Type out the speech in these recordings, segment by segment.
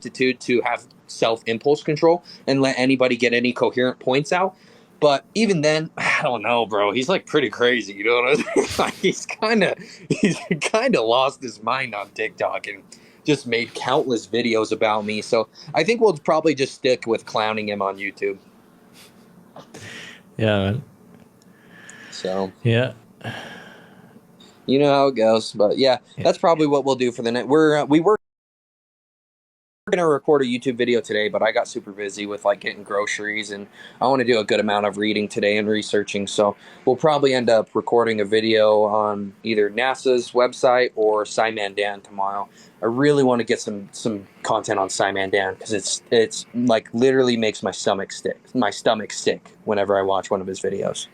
aptitude to have self-impulse control and let anybody get any coherent points out. But even then, I don't know, bro. He's like pretty crazy, you know what I mean? Like he's kind of lost his mind on TikTok and just made countless videos about me. So I think we'll probably just stick with clowning him on YouTube. Yeah, man. So yeah, you know how it goes. But yeah, that's probably what we'll do for the night. We were gonna record a YouTube video today, but I got super busy with like getting groceries, and I want to do a good amount of reading today and researching. So we'll probably end up recording a video on either NASA's website or Simandan tomorrow. I really want to get some content on Simandan because it's like literally makes my stomach sick whenever I watch one of his videos.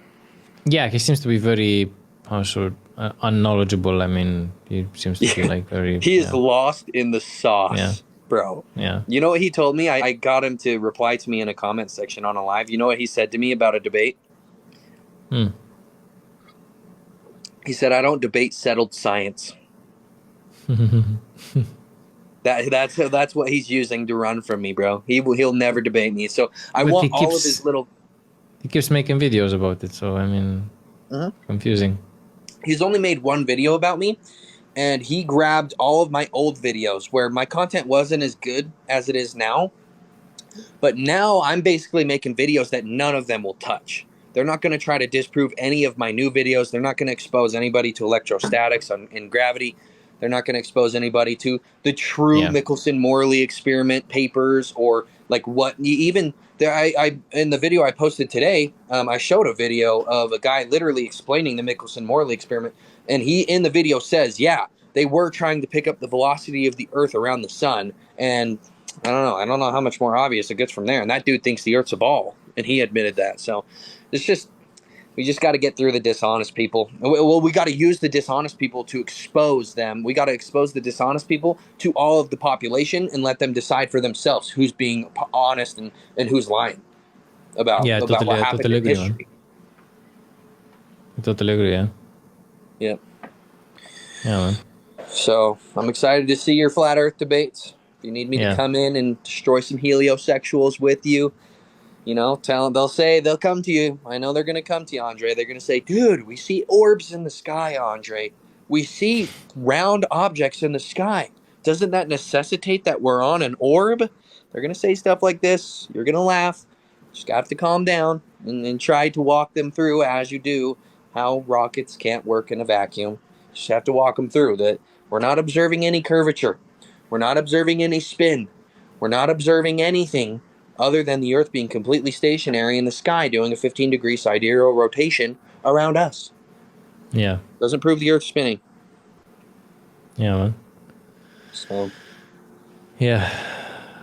Yeah, he seems to be very unknowledgeable. I mean, he seems to be like very. He is lost in the sauce. Yeah. Bro. Yeah. You know what he told me? I got him to reply to me in a comment section on a live. You know what he said to me about a debate? He said, I don't debate settled science. That's what he's using to run from me, bro. He'll never debate me. So I want all of his little... He keeps making videos about it, so I mean, confusing. He's only made one video about me, and he grabbed all of my old videos where my content wasn't as good as it is now. But now I'm basically making videos that none of them will touch. They're not going to try to disprove any of my new videos. They're not going to expose anybody to electrostatics and gravity. They're not going to expose anybody to the true Michelson-Morley experiment papers or like what even there. I in the video I posted today, I showed a video of a guy literally explaining the Michelson-Morley experiment. And he, in the video, says, yeah, they were trying to pick up the velocity of the Earth around the sun. And I don't know how much more obvious it gets from there. And that dude thinks the Earth's a ball. And he admitted that. So we just got to get through the dishonest people. Well, we got to use the dishonest people to expose them. We got to expose the dishonest people to all of the population and let them decide for themselves who's being honest and who's lying about what happened in history. I totally agree, yeah. Yep. Yeah, man. So I'm excited to see your flat Earth debates. If you need me to come in and destroy some heliosexuals with you, you know, they'll come to you. I know they're going to come to you, Andre. They're going to say, dude, we see orbs in the sky, Andre. We see round objects in the sky. Doesn't that necessitate that we're on an orb? They're going to say stuff like this. You're going to laugh. Just got to calm down and try to walk them through as you do how rockets can't work in a vacuum. Just have to walk them through that. We're not observing any curvature. We're not observing any spin. We're not observing anything other than the Earth being completely stationary in the sky doing a 15-degree sidereal rotation around us. Yeah. Doesn't prove the Earth's spinning. Yeah, man. So. Yeah.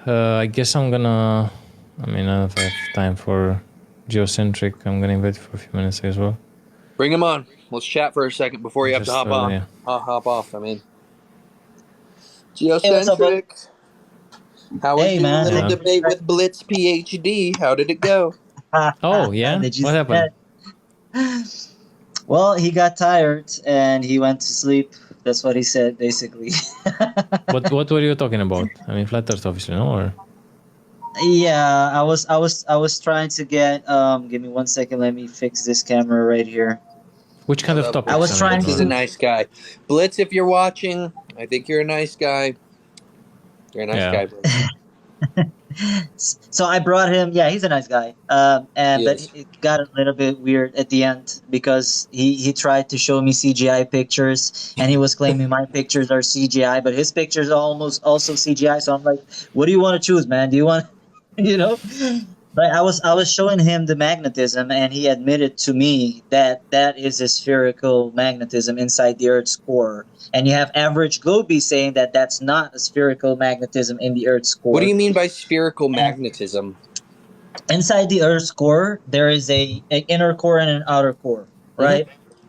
I guess I don't have time for geocentric. I'm going to invite you for a few minutes as well. Bring him on. Let's chat for a second before you have to hop on. Yeah. Hop off, Geocentric. How was your little debate with Blitz PhD? How did it go? Oh, yeah? What happened? Well, he got tired and he went to sleep. That's what he said, basically. What were you talking about? I mean, flat Earth, obviously, no? Or? Yeah, I was trying to get. Give me 1 second. Let me fix this camera right here. Which kind of topic? I was trying. He's a nice guy. Blitz, if you're watching, I think you're a nice guy. You're a nice guy, Blitz. So I brought him. Yeah, he's a nice guy. But it got a little bit weird at the end because he tried to show me CGI pictures and he was claiming my pictures are CGI, but his pictures are almost also CGI. So I'm like, what do you want to choose, man? Do you want, you know? But I was showing him the magnetism, and he admitted to me that is a spherical magnetism inside the Earth's core. And you have Average Globee saying that that's not a spherical magnetism in the Earth's core. What do you mean by spherical magnetism? Inside the Earth's core, there is an inner core and an outer core, right? Mm-hmm.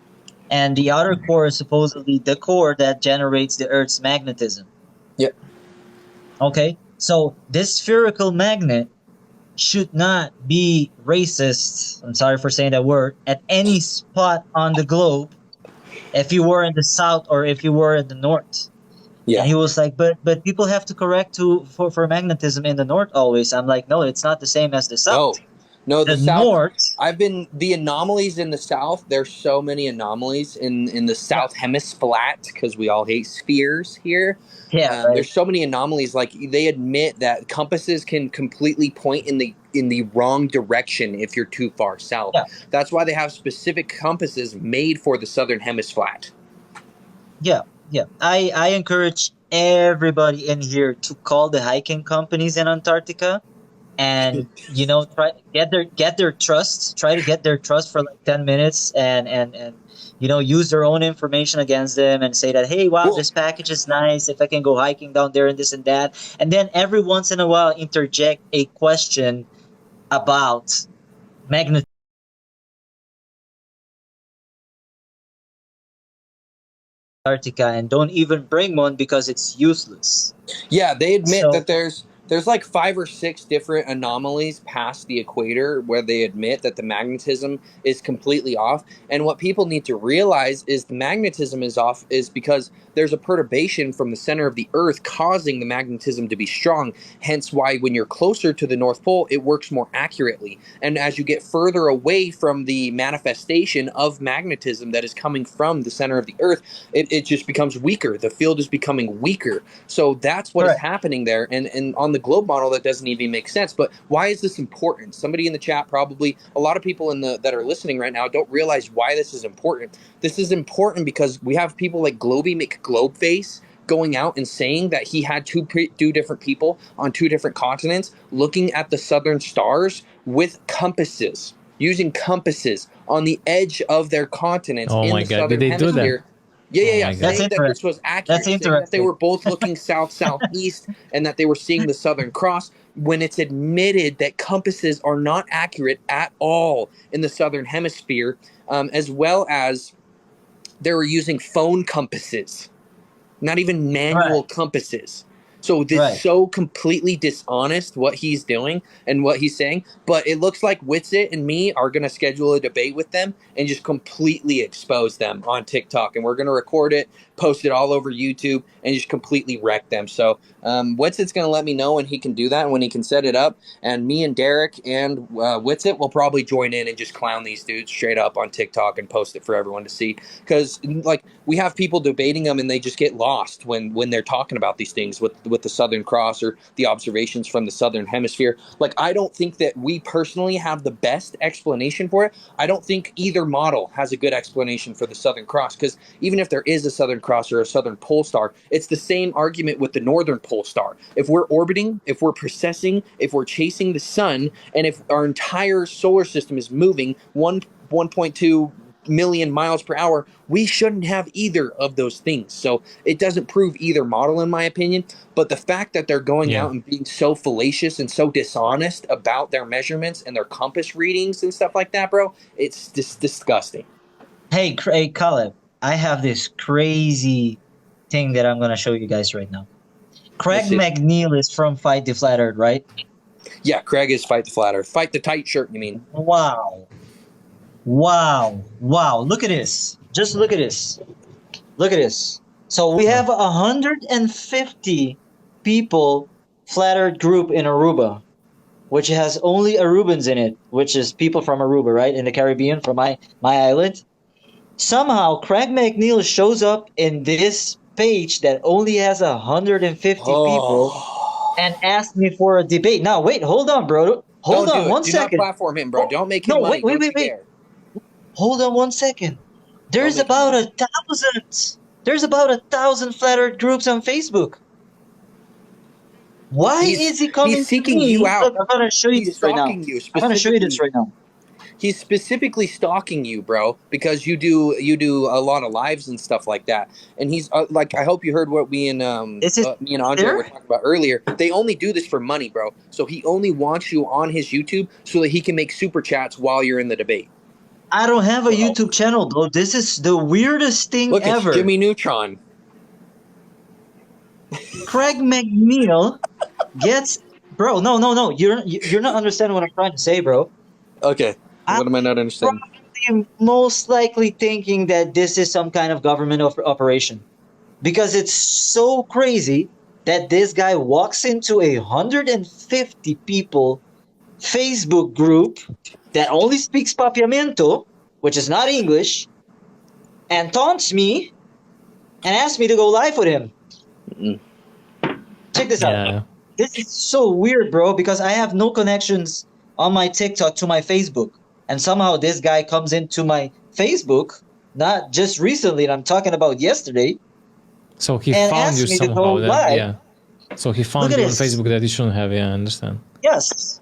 And the outer core is supposedly the core that generates the Earth's magnetism. Yep. Okay, so this spherical magnet should not be racist, I'm sorry for saying that word, at any spot on the globe if you were in the south or if you were in the north. And he was like, but people have to correct for magnetism in the north always. I'm like, no, it's not the same as the No, south. no, The the South. north, The anomalies in the South. There's so many anomalies in the yeah, South Hemisphere because we all hate spheres here. yeah, right, There's so many anomalies. Like they admit that compasses can completely point in the wrong direction if you're too far south. yeah, That's why they have specific compasses made for the Southern Hemisphere. yeah, yeah. I encourage everybody in here to call the hiking companies in Antarctica and try get their trust. Try to get their trust for like 10 minutes and use their own information against them and say that, hey, wow, Well, this package is nice, if I can go hiking down there and this and that, and then every once in a while interject a question about magnetism Antarctica, and don't even bring one because it's useless. yeah, they admit So that there's like 5 or 6 different anomalies past the equator where they admit that the magnetism is completely off. And what people need to realize is the magnetism is off is because there's a perturbation from the center of the Earth causing the magnetism to be strong. Hence why when you're closer to the North Pole, it works more accurately. And as you get further away from the manifestation of magnetism that is coming from the center of the Earth, it just becomes weaker. The field is becoming weaker. So that's what is correct. happening there. And on the globe model, that doesn't even make sense. But why is this important? Somebody in the chat, probably a lot of people that are listening right now, don't realize why this is important. This is important because we have people like Globey McGlobeface going out and saying that he had two different people on 2 different continents looking at the southern stars with compasses, using compasses on the edge of their continents Oh in my the God, did southern they do that? hemisphere. Yeah, Oh yeah, yeah. my God. That's Saying that this interesting. was That's accurate, saying that they interesting. were both looking southeast, and that they were seeing the Southern Cross. When it's admitted that compasses are not accurate at all in the Southern Hemisphere, as well as they were using phone compasses, not even Right, manual compasses. So this right. so completely dishonest what he's doing and what he's saying. But it looks like Witsit and me are gonna schedule a debate with them and just completely expose them on TikTok. And we're gonna record it, post it all over YouTube, and just completely wreck them. So Witsit's gonna let me know when he can do that and when he can set it up. And me and Derek and Witsit will probably join in and just clown these dudes straight up on TikTok and post it for everyone to see. Because like we have people debating them and they just get lost when they're talking about these things with the Southern Cross or the observations from the Southern Hemisphere. Like I don't think that we personally have the best explanation for it. I don't think either model has a good explanation for the Southern Cross, because even if there is a Southern Cross or a Southern Pole Star, it's the same argument with the Northern Pole Star. If we're orbiting, if we're precessing, if we're chasing the sun, and if our entire solar system is moving 1.2 million miles per hour, we shouldn't have either of those things. So it doesn't prove either model, in my opinion. But the fact that they're going Yeah. out and being so fallacious and so dishonest about their measurements and their compass readings and stuff like that, bro, it's just disgusting. Hey, Caleb, I have this crazy thing that I'm gonna show you guys right now. Craig Let's see. McNeil is from Fight the Flat Earth, right? Yeah, Craig is Fight the Flat Earth. Fight the tight shirt, you mean? Wow. Wow. Wow. Look at this. Just look at this. Look at this. So we have 150 people Flat Earth group in Aruba, which has only Arubans in it, which is people from Aruba, right? In the Caribbean, from my island. Somehow Craig McNeil shows up in this page that only has 150 people and asked me for a debate. Now, wait, hold on, bro. Hold Don't on do it. one Do not second. platform him, bro. Don't make him No, money. wait, Don't wait, you wait. dare. Hold on one second. Don't make him money. There's about 1,000 Flat Earth groups on Facebook. Why is he coming He's to seeking me? you out. Look, I'm gonna show you He's this right now. stalking you I'm gonna show you specifically. this right now. He's specifically stalking you, bro, because you do a lot of lives and stuff like that. And he's like, I hope you heard what me and Is it me and Andre there? were talking about earlier. They only do this for money, bro. So he only wants you on his YouTube so that he can make super chats while you're in the debate. I don't have a YouTube channel, though. This is the weirdest thing Look, ever. it's Jimmy Neutron. Craig McNeil gets, bro. No. You're not understanding what I'm trying to say, bro. Okay, what am I not understanding? I'm most likely thinking that this is some kind of government operation, because it's so crazy that this guy walks into 150 people Facebook group that only speaks Papiamento, which is not English, and taunts me and asks me to go live with him. Check this out. Yeah. This is so weird, bro, because I have no connections on my TikTok to my Facebook. And somehow this guy comes into my Facebook, not just recently, and I'm talking about yesterday. So he And found you asked me to go somehow. live. Yeah. So he found Look at you on this. Facebook that you shouldn't have. Yeah, I understand. Yes.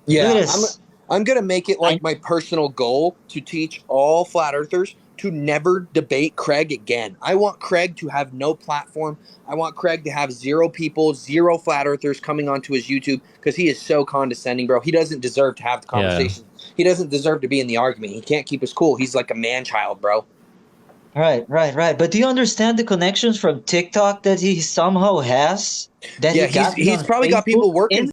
Look Yeah, at this. I'm gonna make it like my personal goal to teach all flat earthers to never debate Craig again. I want Craig to have no platform. I want Craig to have 0 people, 0 flat earthers coming onto his YouTube because he is so condescending, bro. He doesn't deserve to have the conversation. He doesn't deserve to be in the argument. He can't keep his cool. He's like a man-child, bro. Right. But do you understand the connections from TikTok that he somehow has? That Yeah, he got me he's on probably got Facebook people working.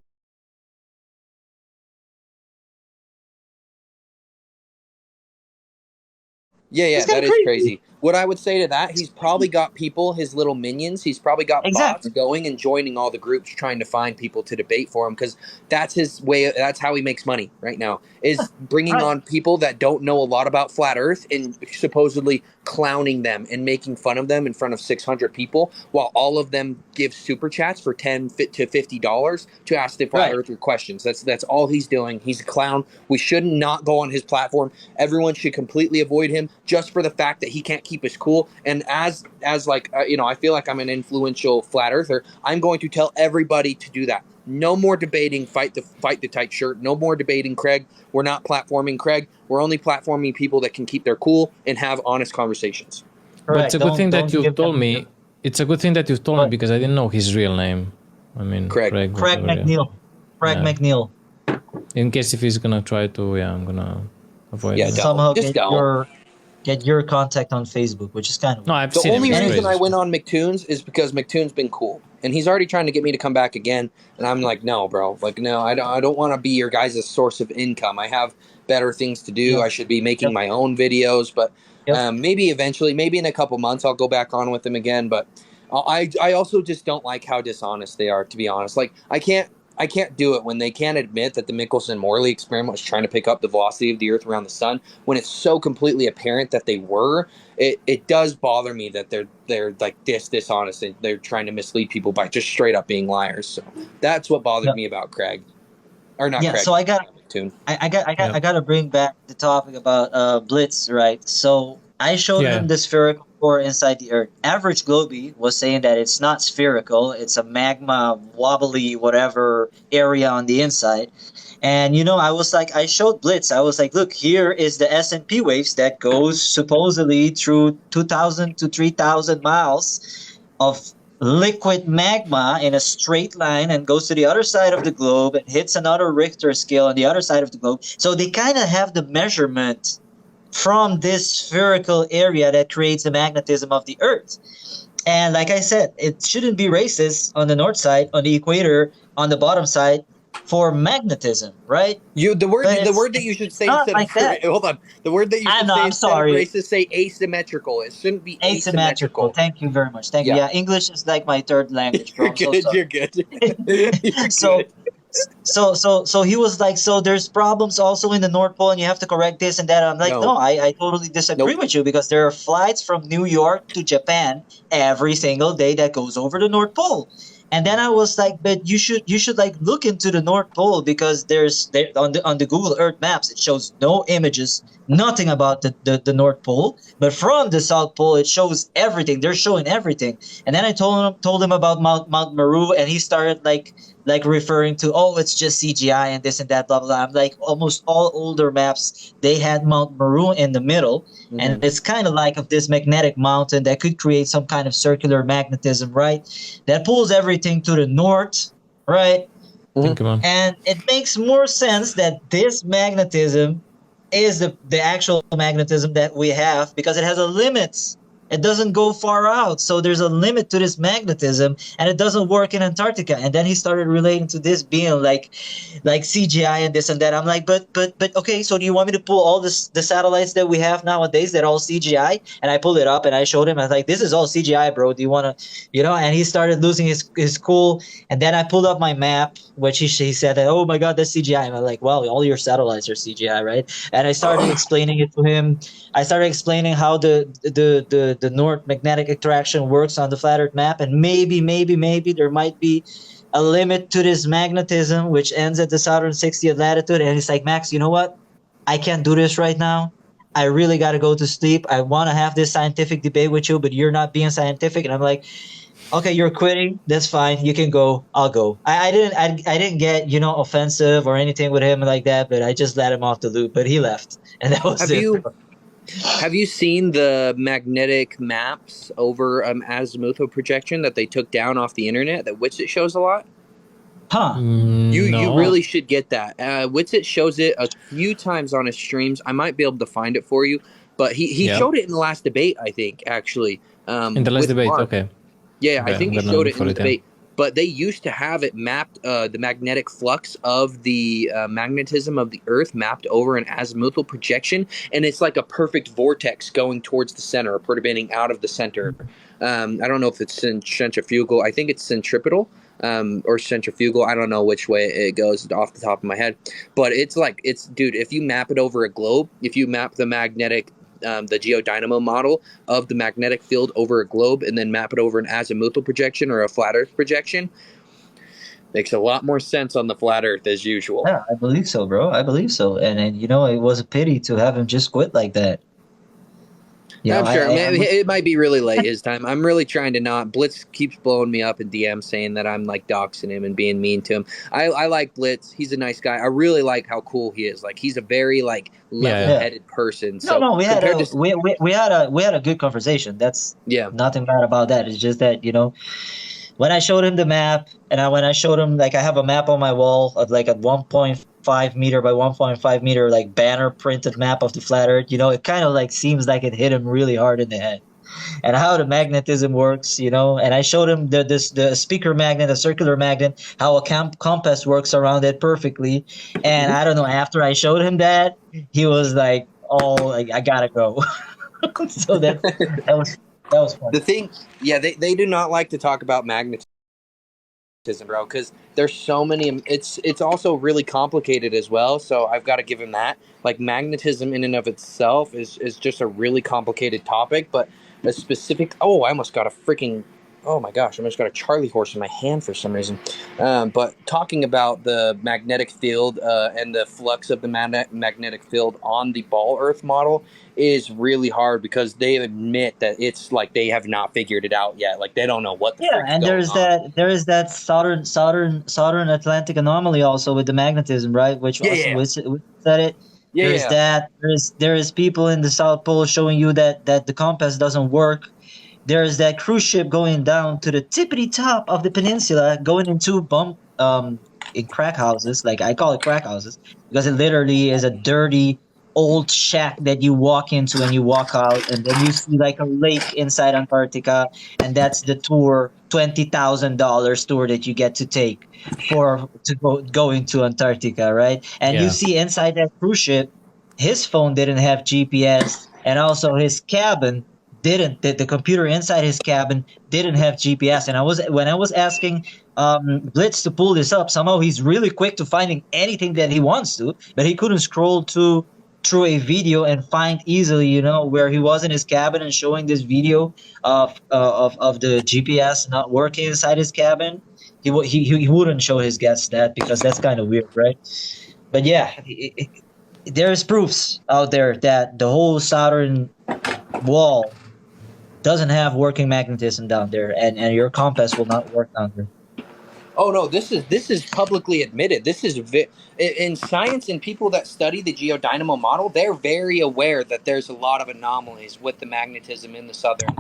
Yeah, It's that kinda is crazy. crazy. What I would say to that, he's probably got people, his little minions, he's probably got bots Exactly. going and joining all the groups trying to find people to debate for him because that's his way, that's how he makes money right now, is bringing Right. on people that don't know a lot about flat earth and supposedly clowning them and making fun of them in front of 600 people while all of them give super chats for $10 to $50 to ask the flat Right. earther questions. That's all he's doing. He's a clown. We should not go on his platform. Everyone should completely avoid him just for the fact that he can't keep his cool. And as like I feel like I'm an influential flat earther. I'm going to tell everybody to do that. No more debating fight the tight shirt. No more debating Craig. We're not platforming Craig. We're only platforming people that can keep their cool and have honest conversations. But it's a good thing that you've told me. Him. It's a good thing that you've told me because I didn't know his real name. I mean, Craig whatever, McNeil. Craig Yeah. McNeil. In case if he's gonna try to, I'm gonna avoid Yeah, that. don't. Somehow Just get your contact on Facebook, which is kind of No, I've The seen only him. He's reason crazy. I went on McToon's is because McToon's been cool, and he's already trying to get me to come back again. And I'm like, no, bro, like, no, I don't want to be your guys' source of income. I have better things to do. Yep. I should be making my own videos, but maybe eventually, maybe in a couple months, I'll go back on with them again. But I also just don't like how dishonest they are. To be honest, like I can't do it when they can't admit that the Michelson-Morley experiment was trying to pick up the velocity of the Earth around the sun when it's so completely apparent that they were. It does bother me that they're like dishonest and they're trying to mislead people by just straight up being liars. So that's what bothered me about Craig, or not Craig. So I got to bring back the topic about Blitz, right? So I showed him the spherical core inside the Earth. Average Globey was saying that it's not spherical; it's a magma wobbly whatever area on the inside. And I showed Blitz. I was like, look, here is the S&P waves that goes supposedly through 2,000 to 3,000 miles of liquid magma in a straight line and goes to the other side of the globe and hits another Richter scale on the other side of the globe. So they kind of have the measurement from this spherical area that creates the magnetism of the Earth. And like I said, it shouldn't be racist on the north side, on the equator, on the bottom side for magnetism, right? The word that you should say instead like of hold on. The word that you should say instead of racist, say asymmetrical. It shouldn't be asymmetrical. Thank you very much. Thank you. Yeah, English is like my third language, bro. You're good. So he was like, so there's problems also in the North Pole and you have to correct this and that. I'm like, no, I totally disagree with you because there are flights from New York to Japan every single day that goes over the North Pole. And then I was like, but you should like look into the North Pole because on the Google Earth maps it shows no images, nothing about the North Pole. But from the South Pole it shows everything. They're showing everything. And then I told him about Mount Meru, and he started like referring to, oh, it's just CGI and this and that, blah, blah, blah. I'm like, almost all older maps, they had Mount Meru in the middle. Mm-hmm. And it's kind of like of this magnetic mountain that could create some kind of circular magnetism, right? That pulls everything to the north, right? Mm-hmm. And it makes more sense that this magnetism is the actual magnetism that we have because it has a limit. It doesn't go far out. So there's a limit to this magnetism, and it doesn't work in Antarctica. And then he started relating to this being like CGI and this and that. I'm like, but okay, so do you want me to pull all the satellites that we have nowadays that are all CGI? And I pulled it up and I showed him. I was like, this is all CGI, bro. Do you want to, And he started losing his cool. And then I pulled up my map, which he said that, oh my God, that's CGI. And I'm like, well, all your satellites are CGI, right? And I started explaining it to him. I started explaining how the North magnetic attraction works on the flat Earth map, and maybe there might be a limit to this magnetism, which ends at the southern 60th latitude. And he's like, Max, you know what? I can't do this right now. I really got to go to sleep. I want to have this scientific debate with you, but you're not being scientific. And I'm like, okay, you're quitting. That's fine. You can go. I'll go. I didn't get offensive or anything with him like that, but I just let him off the loop. But he left, and that was it. Have you seen the magnetic maps over azimuthal projection that they took down off the internet that Witsit shows a lot? Huh. You really should get that. Witsit shows it a few times on his streams. I might be able to find it for you, but he showed it in the last debate, I think, actually. In the last debate, Mark. Okay. Yeah, I think he showed it in the debate. But they used to have it mapped, the magnetic flux of the magnetism of the Earth mapped over an azimuthal projection, and it's like a perfect vortex going towards the center or perturbating out of the center. I don't know if it's centrifugal. I think it's centripetal or centrifugal. I don't know which way it goes off the top of my head. But dude, if you map it over a globe, if you map the magnetic the geodynamo model of the magnetic field over a globe and then map it over an azimuthal projection or a flat Earth projection, makes a lot more sense on the flat Earth as usual. Yeah, I believe so, bro. I believe so. And it was a pity to have him just quit like that. I'm sure. It might be really late his time. I'm really trying to not. Blitz keeps blowing me up in DM saying that I'm like doxing him and being mean to him. I like Blitz. He's a nice guy. I really like how cool he is. Like he's a very level-headed person. No, we had a good conversation. That's nothing bad about that. It's just that when I showed him the map, and when I showed him, I have a map on my wall of a 1.5 meter by 1.5 meter banner printed map of the flat Earth. It kind of seems like it hit him really hard in the head, and how the magnetism works. And I showed him the speaker magnet, a circular magnet, how a compass works around it perfectly. And I don't know. After I showed him that, he was like, "Oh, I gotta go." So that was fun. The thing, they do not like to talk about magnetism, bro, because there's so many. It's also really complicated as well. So I've got to give him that. Magnetism in and of itself is just a really complicated topic, but a specific. Oh, I almost got a freaking. Oh my gosh, I almost got a Charlie horse in my hand for some reason. But talking about the magnetic field and the flux of the magnetic field on the ball Earth model is really hard because they admit that it's they have not figured it out yet. They don't know what the and there is that southern Atlantic anomaly also with the magnetism, right? Which said it. There is people in the South Pole showing you that the compass doesn't work. There is that cruise ship going down to the tippity top of the peninsula, going into in crack houses. I call it crack houses because it literally is a dirty old shack that you walk into and you walk out, and then you see a lake inside Antarctica, and that's the tour, $20,000 tour that you get to take to go into Antarctica, right? And you see inside that cruise ship, his phone didn't have GPS, and also his cabin didn't. The computer inside his cabin didn't have GPS. And when I was asking Blitz to pull this up, somehow he's really quick to finding anything that he wants to, but he couldn't scroll through a video and find easily, where he was in his cabin and showing this video of the GPS not working inside his cabin. He wouldn't show his guests that because that's kind of weird, right? But there's proofs out there that the whole southern wall doesn't have working magnetism down there, and your compass will not work down there. Oh no, this is publicly admitted. This is in science, and people that study the geodynamo model, they're very aware that there's a lot of anomalies with the magnetism in the southern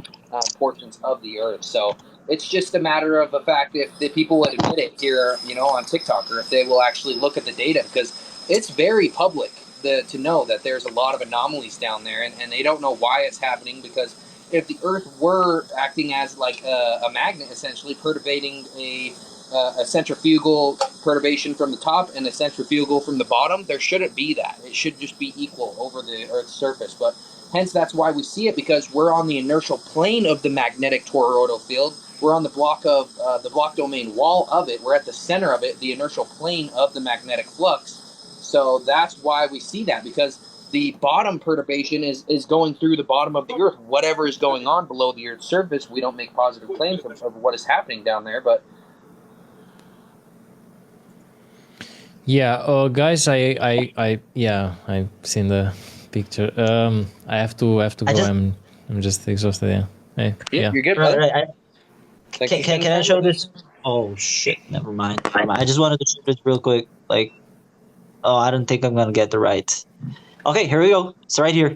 portions of the Earth. So it's just a matter of the fact if the people would admit it here, on TikTok, or if they will actually look at the data, because it's very public to know that there's a lot of anomalies down there, and they don't know why it's happening because if the Earth were acting as like a magnet, essentially perturbating a centrifugal perturbation from the top and a centrifugal from the bottom, there shouldn't be that. It should just be equal over the Earth's surface. But hence, that's why we see it, because we're on the inertial plane of the magnetic toroidal field. We're on the block of the block domain wall of it. We're at the center of it, the inertial plane of the magnetic flux. So that's why we see that, because the bottom perturbation is going through the bottom of the Earth. Whatever is going on below the Earth's surface, we don't make positive claims of what is happening down there, but yeah, guys, I've seen the picture. I have to go. I'm just exhausted. Yeah. Hey, yeah. You're good, brother. Right. Can I show this? Oh shit! Never mind. I just wanted to show this real quick. Like, oh, I don't think I'm gonna get the right. Okay, here we go. It's right here.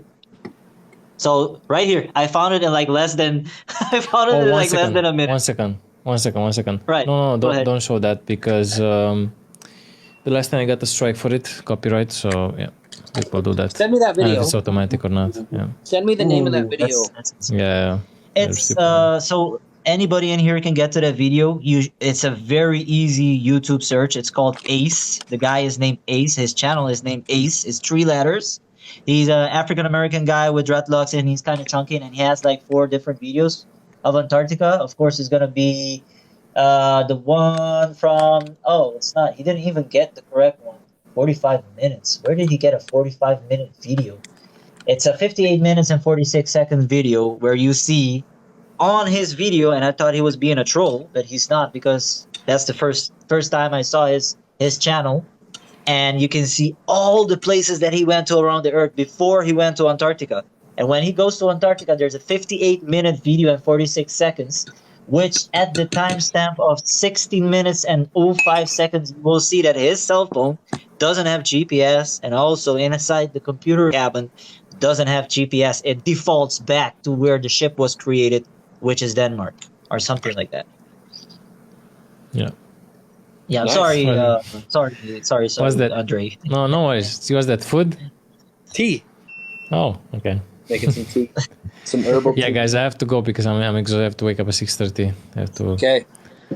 So right here, I found it in like less than. I found it in like less than a minute. One second. Right. No, don't show that, because the last time I got a strike for it, copyright. So yeah, people do that. Send me that video. If it's automatic or not. Yeah. Send me the name of that video. Yeah. It's so anybody in here can get to that video. It's a very easy YouTube search. It's called Ace. The guy is named Ace. His channel is named Ace. It's 3 letters. He's an African American guy with dreadlocks, and he's kind of chunky, and he has like 4 different videos of Antarctica. Of course, it's gonna be the one from. Oh, it's not. He didn't even get the correct one. 45 minutes. Where did he get a 45-minute video? It's a 58 minutes and 46 seconds video where you see on his video, and I thought he was being a troll, but he's not, because that's the first time I saw his channel, and you can see all the places that he went to around the Earth before he went to Antarctica. And when he goes to Antarctica, there's a 58-minute video and 46 seconds, which at the timestamp of 16 minutes and 05 seconds, you will see that his cell phone doesn't have GPS, and also inside the computer cabin doesn't have GPS. It defaults back to where the ship was created, which is Denmark or something like that. Yeah. Yeah, I'm Nice. sorry, Was that Andre? No worries. Was that food? Tea. Oh, okay. Making some tea. Some herbal Yeah, tea. guys, I have to go because I'm exhausted. I have to wake up at 6:30. I have to. Okay.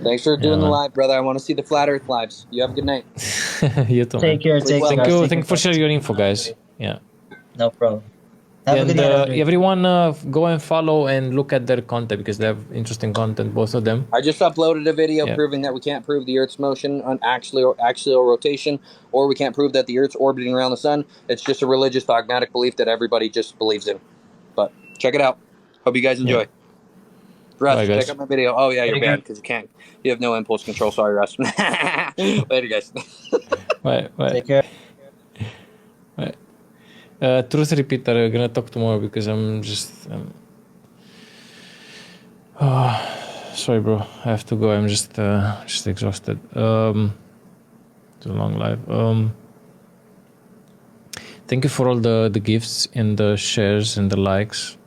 Thanks for doing the man. live, brother. I want to see the flat Earth lives. You have a good night. You too. Take care. Thank Thank guys. you. Take Thank you for care. sharing your info, guys. Yeah. No problem. Have a And good night, Andre. everyone, go and follow and look at their content, because they have interesting content, both of them. I just uploaded a video Yeah. proving that we can't prove the Earth's motion on axial rotation, or we can't prove that the Earth's orbiting around the sun. It's just a religious dogmatic belief that everybody just believes in. But check it out. Hope you guys enjoy. Russ, Bye, guys. check out my video. Oh yeah, you're Take care. banned because you can't. You have no impulse control. Sorry, Russ. Later, guys. Right. Take care. Truth repeater, we're gonna talk tomorrow because I'm just. Sorry, bro. I have to go. I'm just exhausted. It's a long live. Thank you for all the gifts and the shares and the likes.